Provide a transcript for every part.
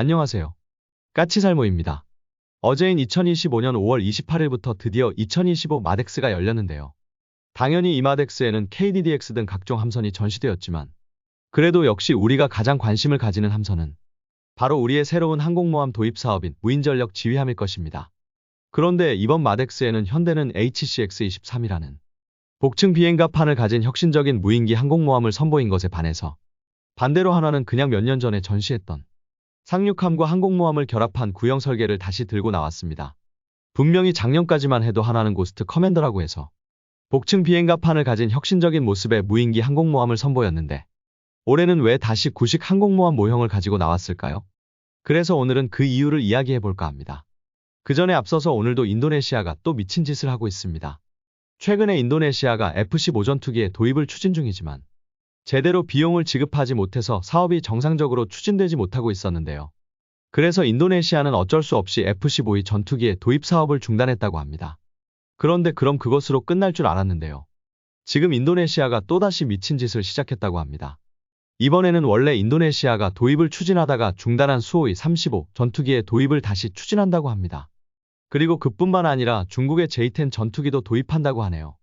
안녕하세요. 까치살모입니다. 어제인 2025년 5월 28일부터 드디어 2025 마덱스가 열렸는데요. 당연히 이 마덱스에는 KDDX 등 각종 함선이 전시되었지만 그래도 역시 우리가 가장 관심을 가지는 함선은 바로 우리의 새로운 항공모함 도입 사업인 무인전력 지휘함일 것입니다. 그런데 이번 마덱스에는 현대는 HCX-23이라는 복층 비행갑판을 가진 혁신적인 무인기 항공모함을 선보인 것에 반해서 반대로 한화는 그냥 몇 년 전에 전시했던 상륙함과 항공모함을 결합한 구형 설계를 다시 들고 나왔습니다. 분명히 작년까지만 해도 한화는 고스트 커맨더라고 해서 복층 비행갑판을 가진 혁신적인 모습의 무인기 항공모함을 선보였는데 올해는 왜 다시 구식 항공모함 모형을 가지고 나왔을까요? 그래서 오늘은 그 이유를 이야기해볼까 합니다. 그 전에 앞서서 오늘도 인도네시아가 또 미친 짓을 하고 있습니다. 최근에 인도네시아가 F-15 전투기의 도입을 추진 중이지만 제대로 비용을 지급하지 못해서 사업이 정상적으로 추진되지 못하고 있었는데요. 그래서 인도네시아는 어쩔 수 없이 F-15의 전투기의 도입 사업을 중단했다고 합니다. 그런데 그럼 그것으로 끝날 줄 알았는데요. 지금 인도네시아가 또다시 미친 짓을 시작했다고 합니다. 이번에는 원래 인도네시아가 도입을 추진하다가 중단한 수호의 35 전투기의 도입을 다시 추진한다고 합니다. 그리고 그뿐만 아니라 중국의 J-10 전투기도 도입한다고 하네요.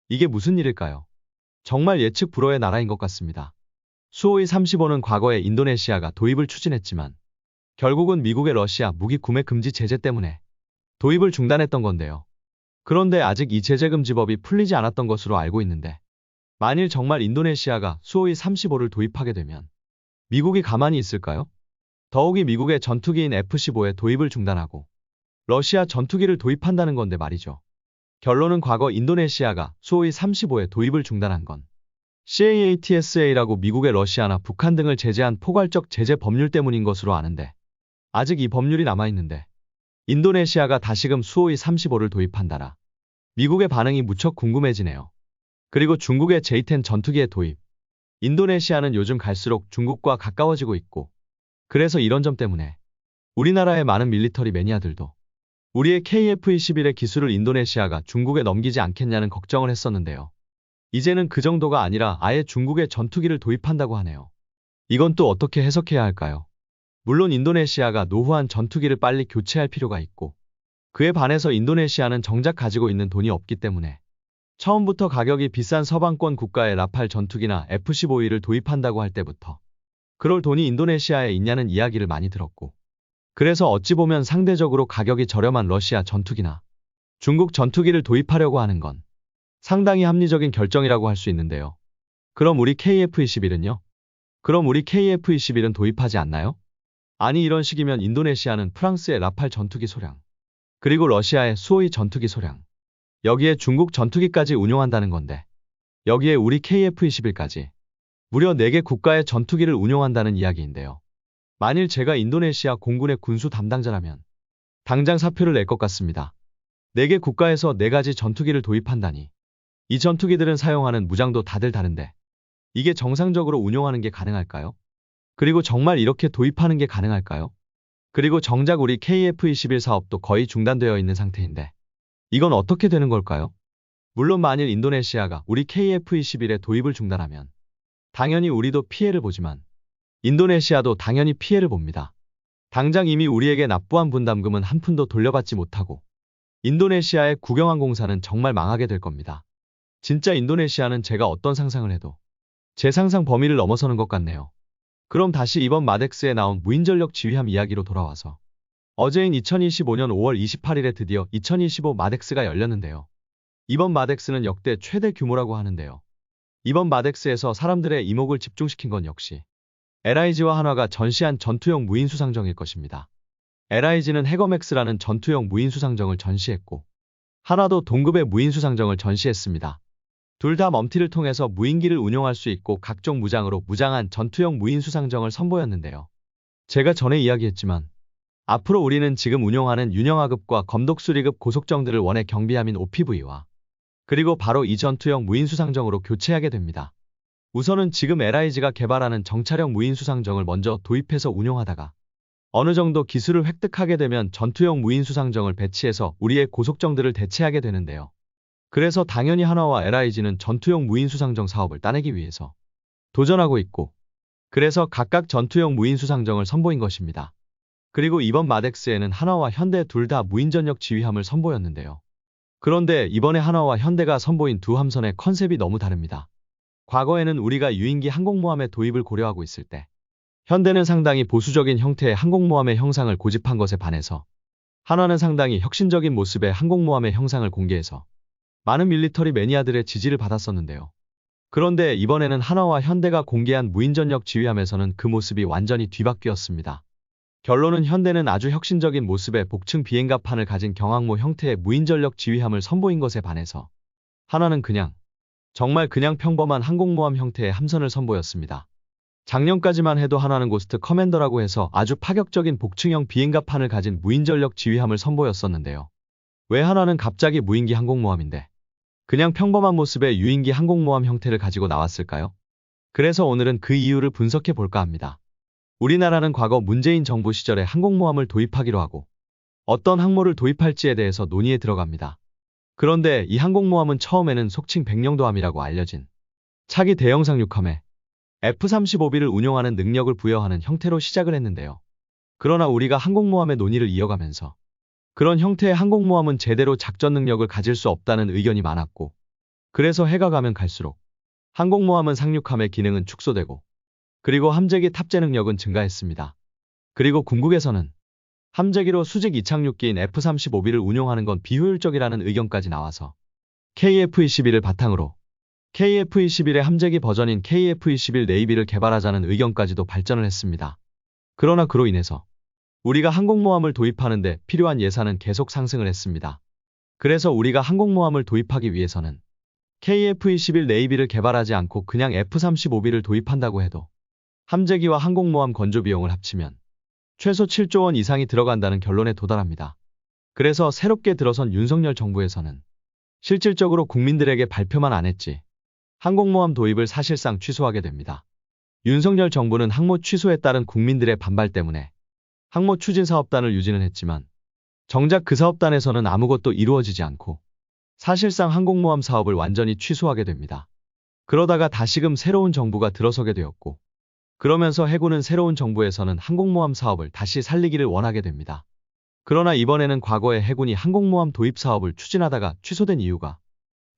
이게 무슨 일일까요? 정말 예측 불허의 나라인 것 같습니다. 수호의 35는 과거에 인도네시아가 도입을 추진했지만 결국은 미국의 러시아 무기 구매 금지 제재 때문에 도입을 중단했던 건데요. 그런데 아직 이 제재 금지법이 풀리지 않았던 것으로 알고 있는데 만일 정말 인도네시아가 수호의 35를 도입하게 되면 미국이 가만히 있을까요? 더욱이 미국의 전투기인 F-15의 도입을 중단하고 러시아 전투기를 도입한다는 건데 말이죠. 결론은 과거 인도네시아가 수호의 35의 도입을 중단한 건 CAATSA라고 미국의 러시아나 북한 등을 제재한 포괄적 제재 법률 때문인 것으로 아는데 아직 이 법률이 남아있는데 인도네시아가 다시금 수호의 35를 도입한다라 미국의 반응이 무척 궁금해지네요. 그리고 중국의 J-10 전투기의 도입. 인도네시아는 요즘 갈수록 중국과 가까워지고 있고 그래서 이런 점 때문에 우리나라의 많은 밀리터리 매니아들도 우리의 KF-21의 기술을 인도네시아가 중국에 넘기지 않겠냐는 걱정을 했었는데요. 이제는 그 정도가 아니라 아예 중국의 전투기를 도입한다고 하네요. 이건 또 어떻게 해석해야 할까요? 물론 인도네시아가 노후한 전투기를 빨리 교체할 필요가 있고 그에 반해서 인도네시아는 정작 가지고 있는 돈이 없기 때문에 처음부터 가격이 비싼 서방권 국가의 라팔 전투기나 F-15E를 도입한다고 할 때부터 그럴 돈이 인도네시아에 있냐는 이야기를 많이 들었고 그래서 어찌 보면 상대적으로 가격이 저렴한 러시아 전투기나 중국 전투기를 도입하려고 하는 건 상당히 합리적인 결정이라고 할 수 있는데요. 그럼 우리 KF-21은요? 그럼 우리 KF-21은 도입하지 않나요? 아니 이런 식이면 인도네시아는 프랑스의 라팔 전투기 소량, 그리고 러시아의 수호이 전투기 소량, 여기에 중국 전투기까지 운용한다는 건데 여기에 우리 KF-21까지 무려 4개 국가의 전투기를 운용한다는 이야기인데요. 만일 제가 인도네시아 공군의 군수 담당자라면 당장 사표를 낼 것 같습니다. 4개 국가에서 4가지 전투기를 도입한다니. 이 전투기들은 사용하는 무장도 다들 다른데 이게 정상적으로 운용하는 게 가능할까요? 그리고 정말 이렇게 도입하는 게 가능할까요? 그리고 정작 우리 KF-21 사업도 거의 중단되어 있는 상태인데 이건 어떻게 되는 걸까요? 물론 만일 인도네시아가 우리 KF-21의 도입을 중단하면 당연히 우리도 피해를 보지만 인도네시아도 당연히 피해를 봅니다. 당장 이미 우리에게 납부한 분담금은 한 푼도 돌려받지 못하고 인도네시아의 국영항공사는 정말 망하게 될 겁니다. 진짜 인도네시아는 제가 어떤 상상을 해도 제 상상 범위를 넘어서는 것 같네요. 그럼 다시 이번 마덱스에 나온 무인전력 지휘함 이야기로 돌아와서 어제인 2025년 5월 28일에 드디어 2025 마덱스가 열렸는데요. 이번 마덱스는 역대 최대 규모라고 하는데요. 이번 마덱스에서 사람들의 이목을 집중시킨 건 역시 LIG와 한화가 전시한 전투용 무인수상정일 것입니다. LIG는 해거맥스라는 전투용 무인수상정을 전시했고 한화도 동급의 무인수상정을 전시했습니다. 둘 다 멈티를 통해서 무인기를 운용할 수 있고 각종 무장으로 무장한 전투용 무인수상정을 선보였는데요. 제가 전에 이야기했지만 앞으로 우리는 지금 운용하는 윤영하급과 검독수리급 고속정들을 원의 경비함인 OPV와 그리고 바로 이 전투용 무인수상정으로 교체하게 됩니다. 우선은 지금 LIG가 개발하는 정찰형 무인수상정을 먼저 도입해서 운용하다가 어느 정도 기술을 획득하게 되면 전투용 무인수상정을 배치해서 우리의 고속정들을 대체하게 되는데요. 그래서 당연히 한화와 LIG는 전투용 무인수상정 사업을 따내기 위해서 도전하고 있고 그래서 각각 전투용 무인수상정을 선보인 것입니다. 그리고 이번 마덱스에는 한화와 현대 둘 다 무인전력 지휘함을 선보였는데요. 그런데 이번에 한화와 현대가 선보인 두 함선의 컨셉이 너무 다릅니다. 과거에는 우리가 유인기 항공모함의 도입을 고려하고 있을 때 현대는 상당히 보수적인 형태의 항공모함의 형상을 고집한 것에 반해서 한화는 상당히 혁신적인 모습의 항공모함의 형상을 공개해서 많은 밀리터리 매니아들의 지지를 받았었는데요. 그런데 이번에는 한화와 현대가 공개한 무인전력 지휘함에서는 그 모습이 완전히 뒤바뀌었습니다. 결론은 현대는 아주 혁신적인 모습의 복층 비행갑판을 가진 경항모 형태의 무인전력 지휘함을 선보인 것에 반해서 한화는 정말 그냥 평범한 항공모함 형태의 함선을 선보였습니다. 작년까지만 해도 한화는 고스트 커맨더라고 해서 아주 파격적인 복층형 비행갑판을 가진 무인전력 지휘함을 선보였었는데요. 왜 한화는 갑자기 무인기 항공모함인데 그냥 평범한 모습의 유인기 항공모함 형태를 가지고 나왔을까요? 그래서 오늘은 그 이유를 분석해 볼까 합니다. 우리나라는 과거 문재인 정부 시절에 항공모함을 도입하기로 하고 어떤 항모를 도입할지에 대해서 논의에 들어갑니다. 그런데 이 항공모함은 처음에는 속칭 백령도함이라고 알려진 차기 대형 상륙함에 F-35B를 운용하는 능력을 부여하는 형태로 시작을 했는데요. 그러나 우리가 항공모함의 논의를 이어가면서 그런 형태의 항공모함은 제대로 작전 능력을 가질 수 없다는 의견이 많았고 그래서 해가 가면 갈수록 항공모함은 상륙함의 기능은 축소되고 그리고 함재기 탑재 능력은 증가했습니다. 그리고 궁극에서는 함재기로 수직 이착륙기인 F-35B를 운용하는 건 비효율적이라는 의견까지 나와서 KF-21을 바탕으로 KF-21의 함재기 버전인 KF-21 네이비를 개발하자는 의견까지도 발전을 했습니다. 그러나 그로 인해서 우리가 항공모함을 도입하는데 필요한 예산은 계속 상승을 했습니다. 그래서 우리가 항공모함을 도입하기 위해서는 KF-21 네이비를 개발하지 않고 그냥 F-35B를 도입한다고 해도 함재기와 항공모함 건조 비용을 합치면 최소 7조 원 이상이 들어간다는 결론에 도달합니다. 그래서 새롭게 들어선 윤석열 정부에서는 실질적으로 국민들에게 발표만 안 했지 항공모함 도입을 사실상 취소하게 됩니다. 윤석열 정부는 항모 취소에 따른 국민들의 반발 때문에 항모 추진 사업단을 유지는 했지만 정작 그 사업단에서는 아무것도 이루어지지 않고 사실상 항공모함 사업을 완전히 취소하게 됩니다. 그러다가 다시금 새로운 정부가 들어서게 되었고 그러면서 해군은 새로운 정부에서는 항공모함 사업을 다시 살리기를 원하게 됩니다. 그러나 이번에는 과거에 해군이 항공모함 도입 사업을 추진하다가 취소된 이유가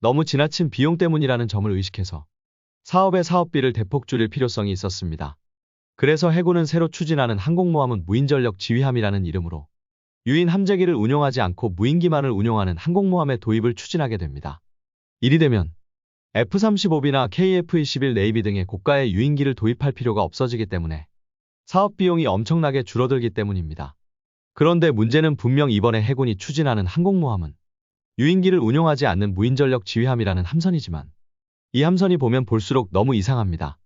너무 지나친 비용 때문이라는 점을 의식해서 사업의 사업비를 대폭 줄일 필요성이 있었습니다. 그래서 해군은 새로 추진하는 항공모함은 무인전력 지휘함이라는 이름으로 유인 함재기를 운용하지 않고 무인기만을 운용하는 항공모함의 도입을 추진하게 됩니다. 이리 되면 F-35B나 KF-21 네이비 등의 고가의 유인기를 도입할 필요가 없어지기 때문에 사업 비용이 엄청나게 줄어들기 때문입니다. 그런데 문제는 분명 이번에 해군이 추진하는 항공모함은 유인기를 운용하지 않는 무인전력 지휘함이라는 함선이지만 이 함선이 보면 볼수록 너무 이상합니다.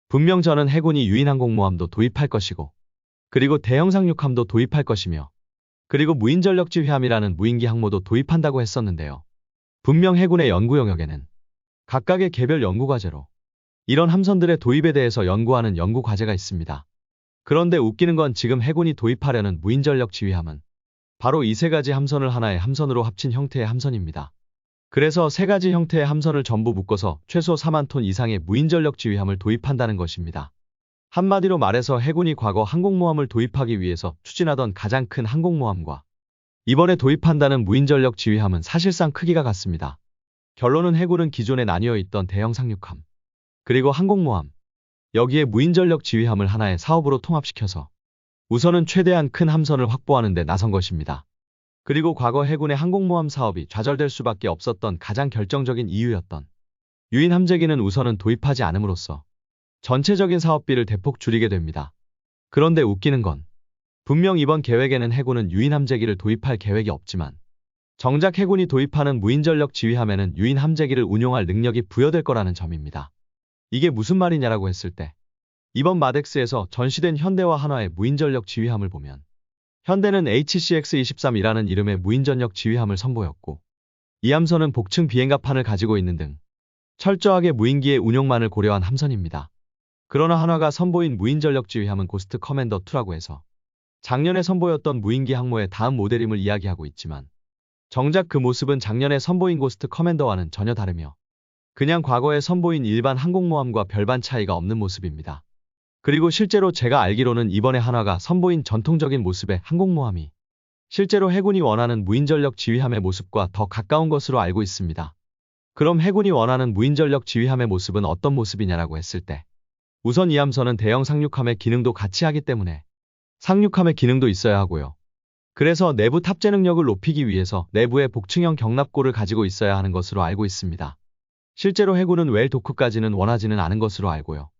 분명 저는 해군이 유인항공모함도 도입할 것이고 그리고 대형 상륙함도 도입할 것이며 그리고 무인전력 지휘함이라는 무인기 항모도 도입한다고 했었는데요. 분명 해군의 연구 영역에는 각각의 개별 연구과제로 이런 함선들의 도입에 대해서 연구하는 연구과제가 있습니다. 그런데 웃기는 건 지금 해군이 도입하려는 무인전력 지휘함은 바로 이 세 가지 함선을 하나의 함선으로 합친 형태의 함선입니다. 그래서 세 가지 형태의 함선을 전부 묶어서 최소 4만 톤 이상의 무인전력 지휘함을 도입한다는 것입니다. 한마디로 말해서 해군이 과거 항공모함을 도입하기 위해서 추진하던 가장 큰 항공모함과 이번에 도입한다는 무인전력 지휘함은 사실상 크기가 같습니다. 결론은 해군은 기존에 나뉘어 있던 대형 상륙함, 그리고 항공모함, 여기에 무인전력 지휘함을 하나의 사업으로 통합시켜서 우선은 최대한 큰 함선을 확보하는 데 나선 것입니다. 그리고 과거 해군의 항공모함 사업이 좌절될 수밖에 없었던 가장 결정적인 이유였던 유인 함재기는 우선은 도입하지 않음으로써 전체적인 사업비를 대폭 줄이게 됩니다. 그런데 웃기는 건 분명 이번 계획에는 해군은 유인 함재기를 도입할 계획이 없지만 정작 해군이 도입하는 무인전력 지휘함에는 유인 함재기를 운용할 능력이 부여될 거라는 점입니다. 이게 무슨 말이냐라고 했을 때 이번 마덱스에서 전시된 현대와 한화의 무인전력 지휘함을 보면 현대는 HCX-23이라는 이름의 무인전력 지휘함을 선보였고 이 함선은 복층 비행갑판을 가지고 있는 등 철저하게 무인기의 운용만을 고려한 함선입니다. 그러나 한화가 선보인 무인전력 지휘함은 고스트 커맨더 2라고 해서 작년에 선보였던 무인기 항모의 다음 모델임을 이야기하고 있지만 정작 그 모습은 작년에 선보인 고스트 커맨더와는 전혀 다르며 그냥 과거에 선보인 일반 항공모함과 별반 차이가 없는 모습입니다. 그리고 실제로 제가 알기로는 이번에 한화가 선보인 전통적인 모습의 항공모함이 실제로 해군이 원하는 무인전력 지휘함의 모습과 더 가까운 것으로 알고 있습니다. 그럼 해군이 원하는 무인전력 지휘함의 모습은 어떤 모습이냐라고 했을 때 우선 이 함선은 대형 상륙함의 기능도 같이 하기 때문에 상륙함의 기능도 있어야 하고요. 그래서 내부 탑재 능력을 높이기 위해서 내부에 복층형 경납고를 가지고 있어야 하는 것으로 알고 있습니다. 실제로 해군은 웰 도크까지는 원하지는 않은 것으로 알고요.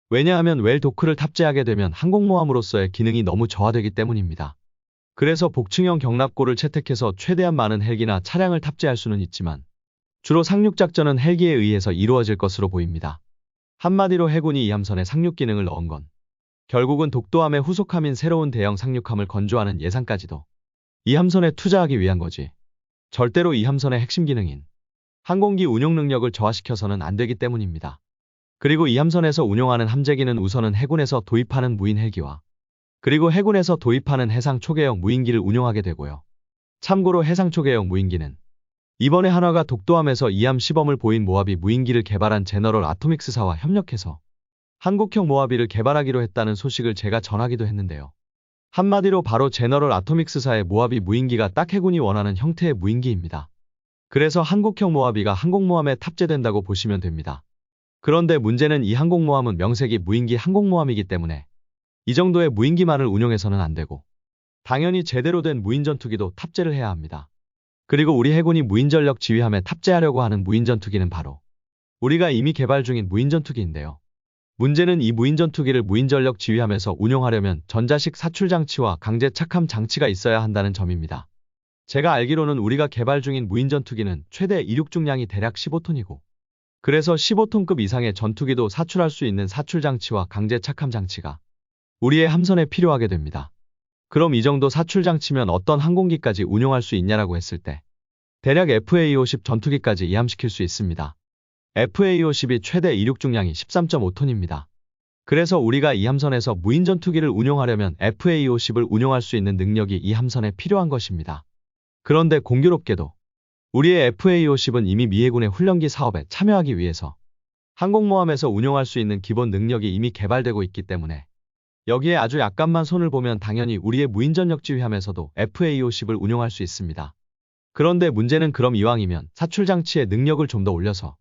왜냐하면 웰 도크를 탑재하게 되면 항공모함으로서의 기능이 너무 저하되기 때문입니다. 그래서 복층형 경납고를 채택해서 최대한 많은 헬기나 차량을 탑재할 수는 있지만 주로 상륙작전은 헬기에 의해서 이루어질 것으로 보입니다. 한마디로 해군이 이 함선에 상륙 기능을 넣은 건 결국은 독도함의 후속함인 새로운 대형 상륙함을 건조하는 예산까지도 이 함선에 투자하기 위한 거지. 절대로 이 함선의 핵심 기능인 항공기 운용 능력을 저하시켜서는 안 되기 때문입니다. 그리고 이 함선에서 운용하는 함재기는 우선은 해군에서 도입하는 무인 헬기와 그리고 해군에서 도입하는 해상 초계형 무인기를 운용하게 되고요. 참고로 해상 초계형 무인기는 이번에 한화가 독도함에서 이함 시범을 보인 모하비 무인기를 개발한 제너럴 아토믹스사와 협력해서 한국형 모하비를 개발하기로 했다는 소식을 제가 전하기도 했는데요. 한마디로 바로 제너럴 아토믹스사의 모하비 무인기가 딱 해군이 원하는 형태의 무인기입니다. 그래서 한국형 모하비가 항공모함에 탑재된다고 보시면 됩니다. 그런데 문제는 이 항공모함은 명색이 무인기 항공모함이기 때문에 이 정도의 무인기만을 운용해서는 안 되고 당연히 제대로 된 무인전투기도 탑재를 해야 합니다. 그리고 우리 해군이 무인전력 지휘함에 탑재하려고 하는 무인전투기는 바로 우리가 이미 개발 중인 무인전투기인데요. 문제는 이 무인전투기를 무인전력 지휘함에서 운용하려면 전자식 사출장치와 강제 착함 장치가 있어야 한다는 점입니다. 제가 알기로는 우리가 개발 중인 무인전투기는 최대 이륙 중량이 대략 15톤이고 그래서 15톤급 이상의 전투기도 사출할 수 있는 사출장치와 강제 착함 장치가 우리의 함선에 필요하게 됩니다. 그럼 이 정도 사출장치면 어떤 항공기까지 운용할 수 있냐라고 했을 때 대략 FA-50 전투기까지 이함시킬 수 있습니다. FA-50이 최대 이륙 중량이 13.5톤입니다. 그래서 우리가 이 함선에서 무인전투기를 운용하려면 FA-50을 운용할 수 있는 능력이 이 함선에 필요한 것입니다. 그런데 공교롭게도 우리의 FA-50은 이미 미 해군의 훈련기 사업에 참여하기 위해서 항공모함에서 운용할 수 있는 기본 능력이 이미 개발되고 있기 때문에 여기에 아주 약간만 손을 보면 당연히 우리의 무인전력 지휘함에서도 FA-50을 운용할 수 있습니다. 그런데 문제는 그럼 이왕이면 사출장치의 능력을 좀 더 올려서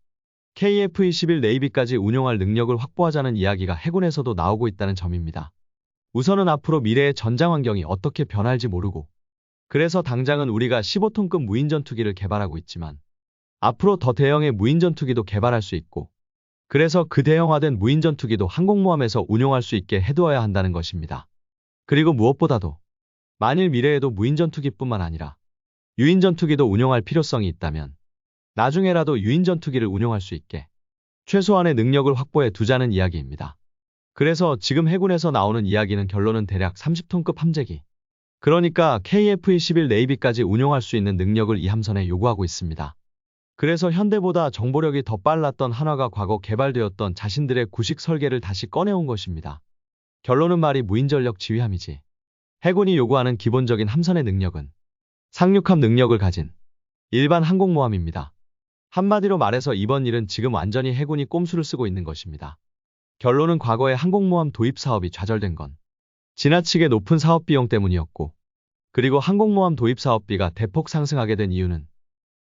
KF-21 네이비까지 운용할 능력을 확보하자는 이야기가 해군에서도 나오고 있다는 점입니다. 우선은 앞으로 미래의 전장 환경이 어떻게 변할지 모르고 그래서 당장은 우리가 15톤급 무인전투기를 개발하고 있지만 앞으로 더 대형의 무인전투기도 개발할 수 있고 그래서 그 대형화된 무인전투기도 항공모함에서 운용할 수 있게 해두어야 한다는 것입니다. 그리고 무엇보다도 만일 미래에도 무인전투기뿐만 아니라 유인전투기도 운용할 필요성이 있다면 나중에라도 유인전투기를 운용할 수 있게 최소한의 능력을 확보해 두자는 이야기입니다. 그래서 지금 해군에서 나오는 이야기는 결론은 대략 30톤급 함재기 그러니까 KF-21 네이비까지 운용할 수 있는 능력을 이 함선에 요구하고 있습니다. 그래서 현대보다 정보력이 더 빨랐던 한화가 과거 개발되었던 자신들의 구식 설계를 다시 꺼내온 것입니다. 결론은 말이 무인전력 지휘함이지. 해군이 요구하는 기본적인 함선의 능력은 상륙함 능력을 가진 일반 항공모함입니다. 한마디로 말해서 이번 일은 지금 완전히 해군이 꼼수를 쓰고 있는 것입니다. 결론은 과거의 항공모함 도입 사업이 좌절된 건 지나치게 높은 사업비용 때문이었고 그리고 항공모함 도입 사업비가 대폭 상승하게 된 이유는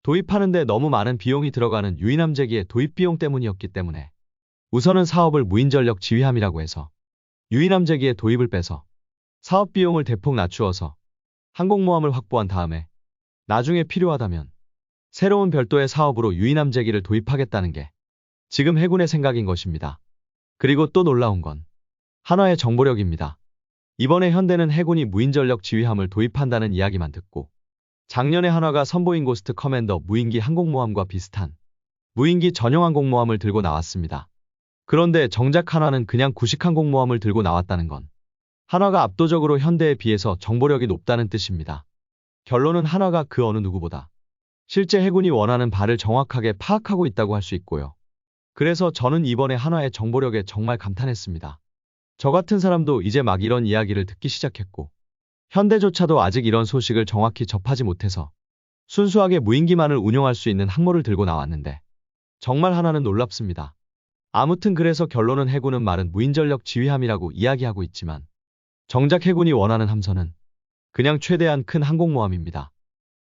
도입하는데 너무 많은 비용이 들어가는 유인함재기의 도입 비용 때문이었기 때문에 우선은 사업을 무인전력 지휘함이라고 해서 유인함재기의 도입을 빼서 사업 비용을 대폭 낮추어서 항공모함을 확보한 다음에 나중에 필요하다면 새로운 별도의 사업으로 유인함재기를 도입하겠다는 게 지금 해군의 생각인 것입니다. 그리고 또 놀라운 건 한화의 정보력입니다. 이번에 현대는 해군이 무인전력 지휘함을 도입한다는 이야기만 듣고 작년에 한화가 선보인 고스트 커맨더 무인기 항공모함과 비슷한 무인기 전용 항공모함을 들고 나왔습니다. 그런데 정작 한화는 그냥 구식 항공모함을 들고 나왔다는 건 한화가 압도적으로 현대에 비해서 정보력이 높다는 뜻입니다. 결론은 한화가 그 어느 누구보다 실제 해군이 원하는 바를 정확하게 파악하고 있다고 할 수 있고요. 그래서 저는 이번에 한화의 정보력에 정말 감탄했습니다. 저 같은 사람도 이제 막 이런 이야기를 듣기 시작했고 현대조차도 아직 이런 소식을 정확히 접하지 못해서 순수하게 무인기만을 운용할 수 있는 항모를 들고 나왔는데 정말 한화는 놀랍습니다. 아무튼 그래서 결론은 해군은 말은 무인전력 지휘함이라고 이야기하고 있지만 정작 해군이 원하는 함선은 그냥 최대한 큰 항공모함입니다.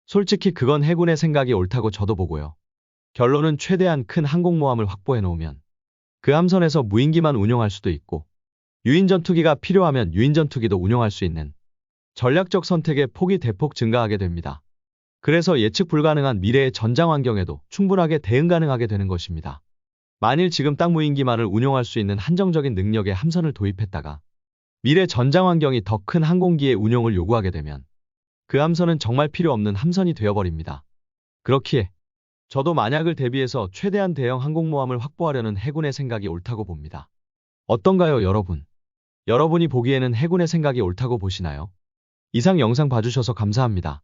솔직히 그건 해군의 생각이 옳다고 저도 보고요. 결론은 최대한 큰 항공모함을 확보해 놓으면 그 함선에서 무인기만 운용할 수도 있고 유인전투기가 필요하면 유인전투기도 운용할 수 있는 전략적 선택의 폭이 대폭 증가하게 됩니다. 그래서 예측 불가능한 미래의 전장 환경에도 충분하게 대응 가능하게 되는 것입니다. 만일 지금 땅 무인기만을 운용할 수 있는 한정적인 능력의 함선을 도입했다가 미래 전장 환경이 더 큰 항공기의 운용을 요구하게 되면 그 함선은 정말 필요 없는 함선이 되어버립니다. 그렇기에 저도 만약을 대비해서 최대한 대형 항공모함을 확보하려는 해군의 생각이 옳다고 봅니다. 어떤가요, 여러분? 여러분이 보기에는 해군의 생각이 옳다고 보시나요? 이상 영상 봐주셔서 감사합니다.